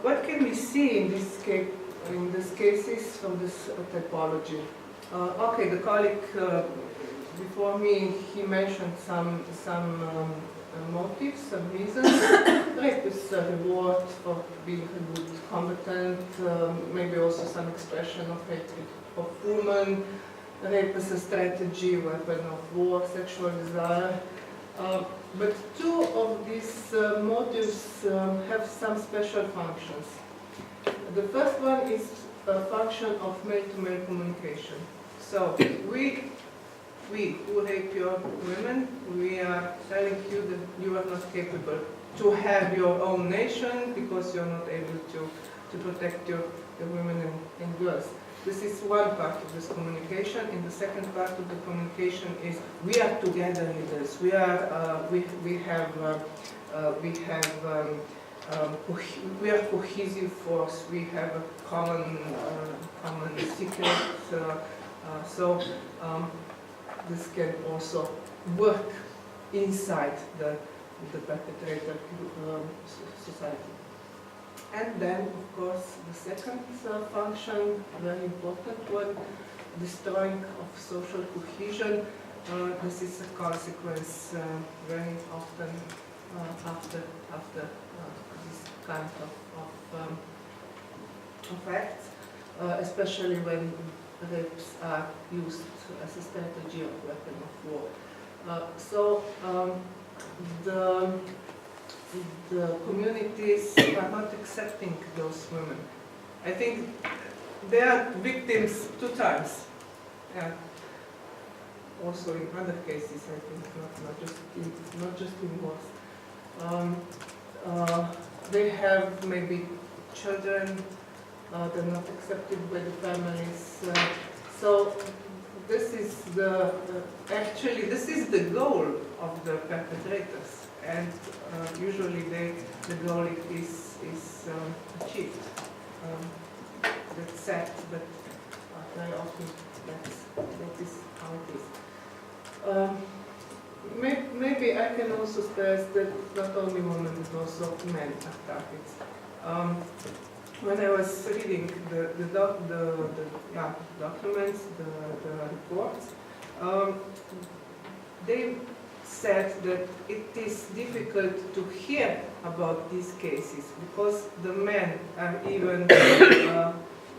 what can we see in this cases from this typology? Okay, the colleague before me, he mentioned some motives, some reasons. Rape is a reward for being a good combatant, maybe also some expression of hatred of women. Rape is a strategy, weapon of war, sexual desire. But two of these motives have some special functions. The first one is a function of male-to-male communication. So we who rape your women, we are telling you that you are not capable to have your own nation because you are not able to protect your women and girls. This is one part of this communication. And the second part of the communication is we are together leaders. We have cohesive force. We have a common secret. This can also work inside the perpetrator society. And then, of course, the second function, very important one, destroying of social cohesion. This is a consequence very often after this kind of acts, especially when rapes are used as a strategy of weapon of war. The communities are not accepting those women. I think they are victims 2 times. Yeah. Also in other cases, I think, not just in wars. They have maybe children. They're not accepted by the families. So this is actually this is the goal of the perpetrators, and usually the goal is achieved. That's sad, but very often that is how it is. Maybe I can also stress that not only women but also men are targets. When I was reading the documents, the reports, they said that it is difficult to hear about these cases because the men are even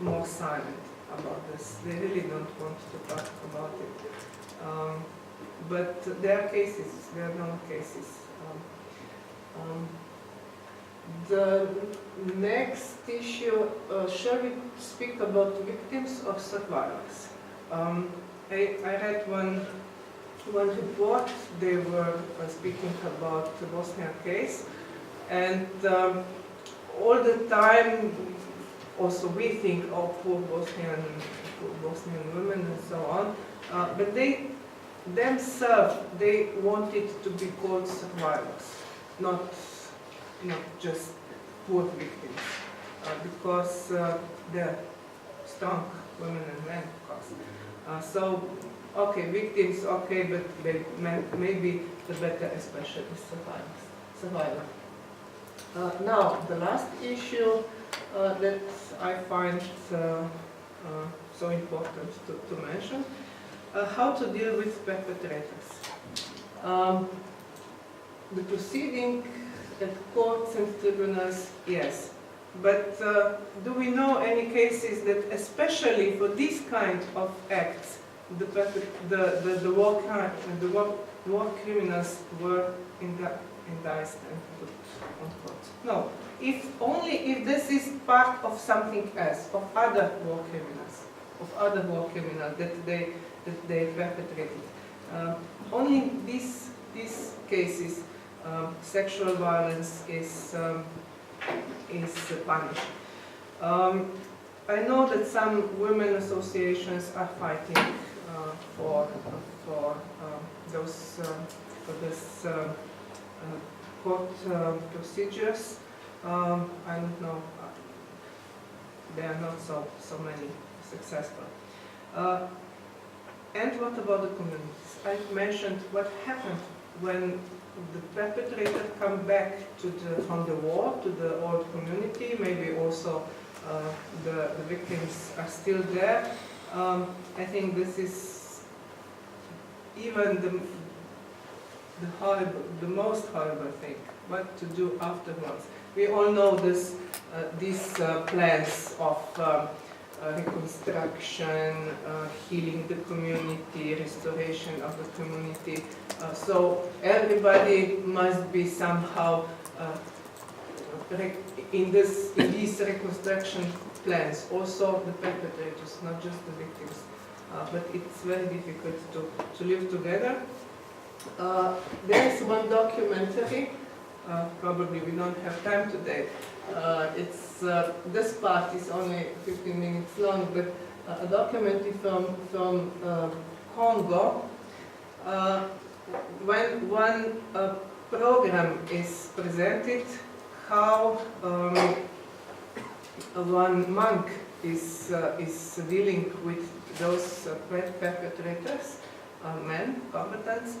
more silent about this. They really don't want to talk about it. But there are cases, there are known cases. The next issue, shall we speak about victims or survivors? I read one report. They were speaking about the Bosnian case, and all the time also we think, oh, poor Bosnian women and so on, but they themselves, they wanted to be called survivors, not just poor victims, because they're strong women and men, of course. So, okay, victims, okay, but maybe the better especially survivor. Now, the last issue that I find so important to mention, how to deal with perpetrators. The proceeding at courts and tribunals, yes. But do we know any cases that, especially for these kind of acts, the war criminals were indicted and put on court? No. If this is part of something else, of other war criminals that they perpetrated. Only these cases, sexual violence is punished. I know that some women associations are fighting for this court procedures. I don't know. They are not so many successful. And what about the communities? I mentioned what happened when the perpetrator come back from the war to the old community, maybe also the victims are still there. I think this is even the most horrible thing. What to do afterwards? We all know this, these plans of reconstruction, healing the community, restoration of the community. So everybody must be somehow in these reconstruction plans, also the perpetrators, not just the victims. But it's very difficult to live together. There's one documentary, probably we don't have time today. This part is only 15 minutes long, but a documentary from Congo. When one program is presented, how one monk is dealing with those perpetrators, men, combatants,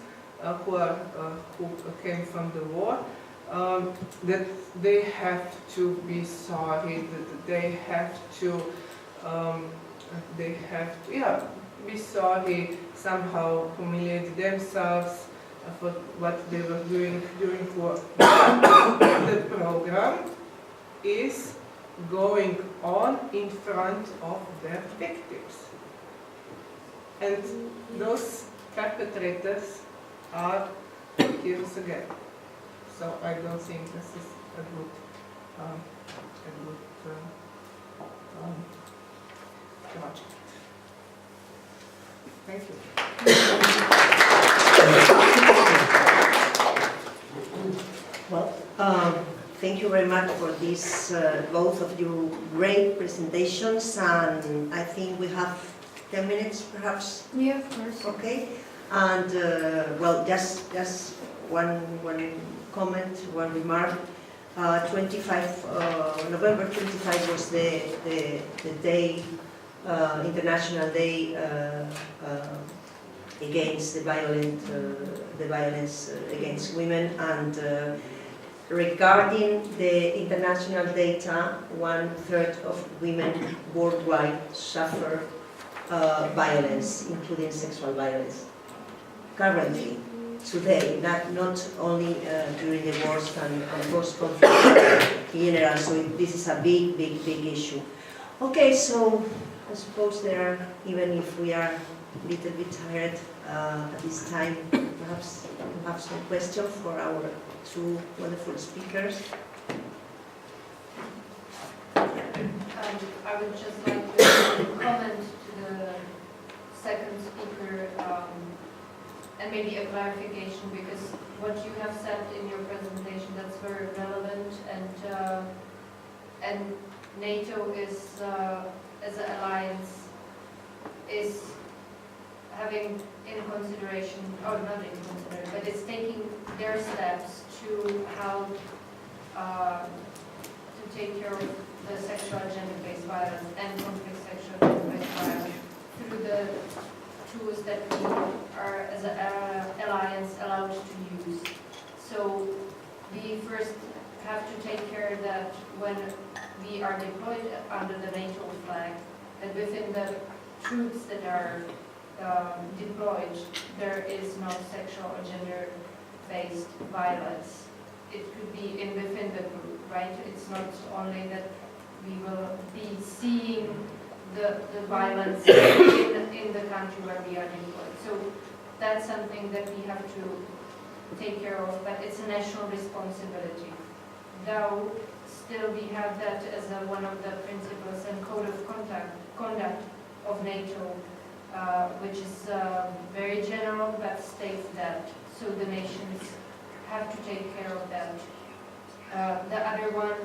who came from the war, that they have to be sorry, that they have to be sorry, somehow humiliate themselves for what they were doing during war. The program is going on in front of their victims. And those perpetrators are heroes again. So I don't think this is a good project. Thank you. Well, thank you very much for this, both of you, great presentations, and I think we have 10 minutes perhaps. Yeah, of course. Okay, and well, just one comment, one remark. November 25 was the day, International Day against the violence against women, and regarding the international data, 1/3 of women worldwide suffer violence, including sexual violence. Currently, today, not only during the wars and post-conflict in general, so this is a big issue. Okay, so I suppose even if we are a little bit tired at this time, perhaps you have some questions for our two wonderful speakers. I would just like to comment to the second speaker and maybe a clarification, because what you have said in your presentation, that's very relevant, and NATO is as an alliance is having in consideration, or not in consideration, but it's taking their steps to how to take care of the sexual gender-based violence and conflict sexual gender-based violence through the tools that we are as an alliance allowed to use. So we first have to take care that when we are deployed under the NATO flag, that within the troops that are deployed, there is no sexual or gender-based violence. It could be within the group, right? It's not only that we will be seeing the violence in the country where we are deployed. So that's something that we have to take care of, but it's a national responsibility. Though still we have that as one of the principles and code of conduct of NATO, which is very general but states that, so the nations have to take care of that. The other one,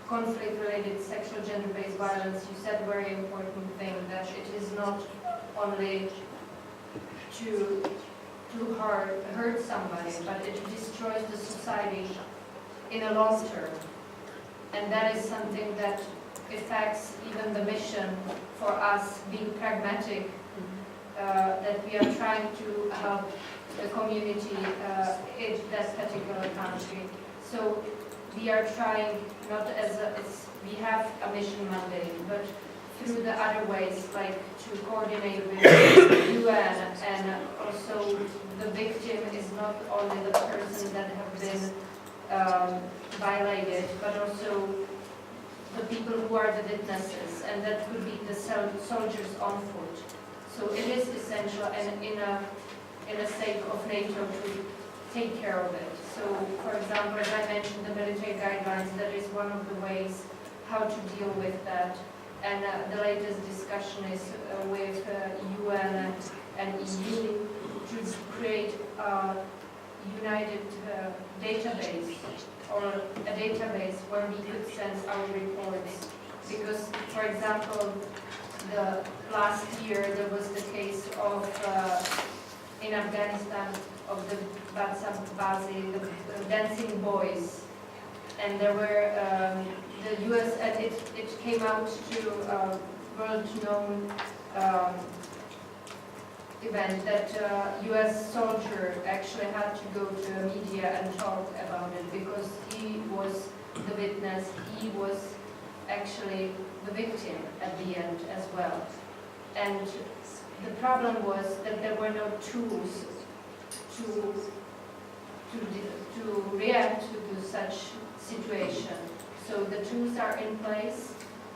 conflict-related sexual gender-based violence, you said a very important thing, that it is not only to hurt somebody, but it destroys the society in a long term. And that is something that affects even the mission for us being pragmatic, that we are trying to help the community in that particular country. So we are trying, not as we have a mission mandate, but through the other ways, like to coordinate with UN, and also the victim is not only the person that have been violated, but also the people who are the witnesses, and that could be the soldiers on foot. So it is essential, and in a sake of NATO to take care of it. So, for example, as I mentioned, the military guidelines, that is one of the ways how to deal with that. And the latest discussion is with UN and EU to create a united database, or a database where we could send our reports. Because, for example, the last year there was the case of in Afghanistan of the Bazi, the dancing boys, and there were the U.S. and it came out to a world-known event that U.S. soldier actually had to go to the media and talk about it because he was the witness, he was actually the victim at the end as well. And the problem was that there were no tools to react to such situation. So the tools are in place.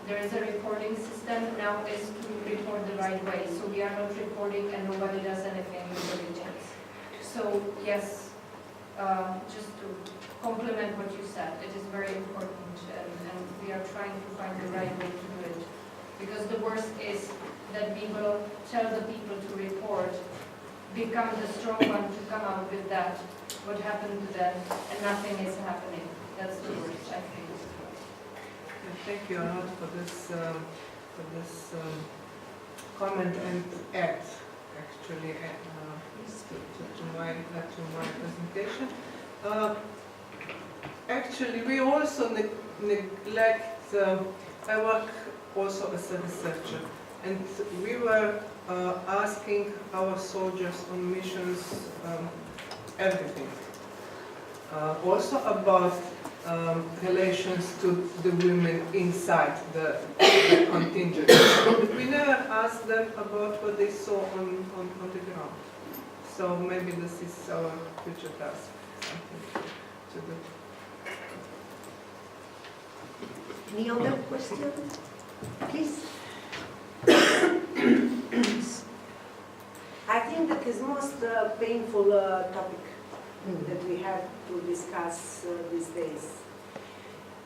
There is a reporting system. Now is to report the right way. So we are not reporting and nobody does anything with the victims. So yes, just to complement what you said, it is very important, and we are trying to find the right way to do it. Because the worst is that we will tell the people to report, become the strong one to come out with that, what happened to them, and nothing is happening. That's the worst, I think. Thank you a lot for this comment and act, actually, to my presentation. Actually, we also neglect, I work also as a researcher, and we were asking our soldiers on missions everything. Also about relations to the women inside the contingent. But we never asked them about what they saw on the ground. So maybe this is our future task, something to do. Any other question? Please. I think that is most painful topic that we have to discuss these days.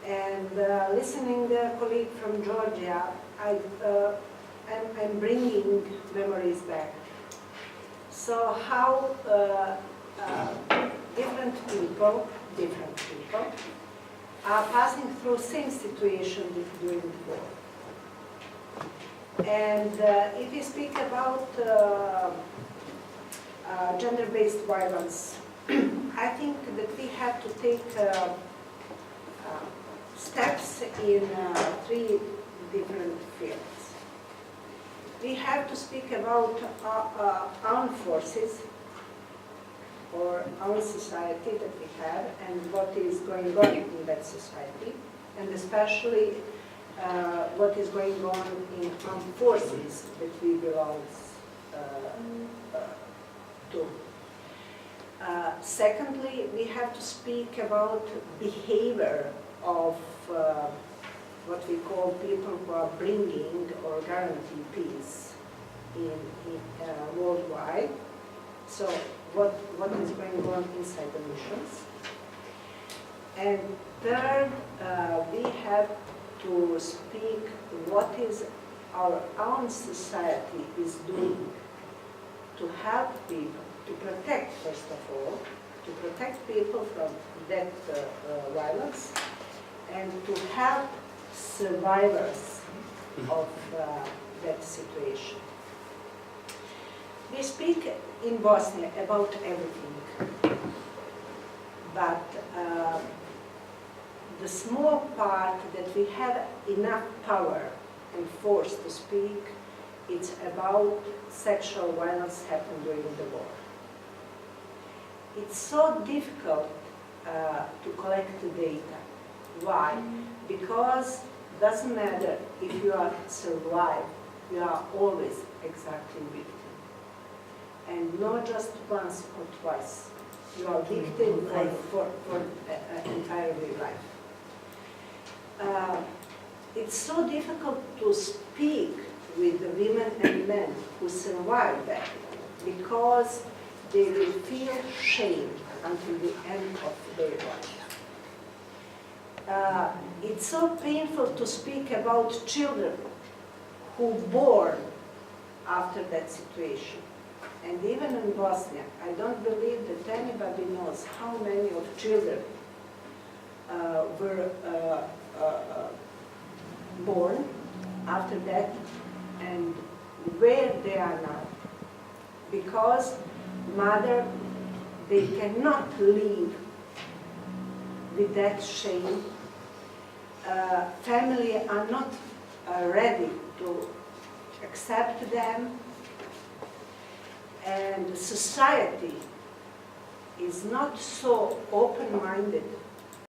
And listening the colleague from Georgia, I'm bringing memories back. So how different people are passing through same situation during the war. And if we speak about gender-based violence, I think that we have to take steps in 3 different fields. We have to speak about armed forces, or our society that we have, and what is going on in that society, and especially what is going on in armed forces that we belong to. Secondly, we have to speak about behavior of what we call people who are bringing or guaranteeing peace in worldwide. So what is going on inside the missions. And third, we have to speak what is our own society is doing to help people, to protect, first of all, to protect people from that violence, and to help survivors of that situation. We speak in Bosnia about everything, but the small part that we have enough power and force to speak, it's about sexual violence happened during the war. it's so difficult to collect the data. Why? Because it doesn't matter if you are survived, you are always exactly victim. And not just once or twice. You are victim for entirely life. It's so difficult to speak with the women and men who survive that because they will feel shame until the end of their life. It's so painful to speak about children who born after that situation. And even in Bosnia, I don't believe that anybody knows how many of children were born after that and where they are now. Because mother, they cannot live with that shame. Family are not ready to accept them, and society is not so open-minded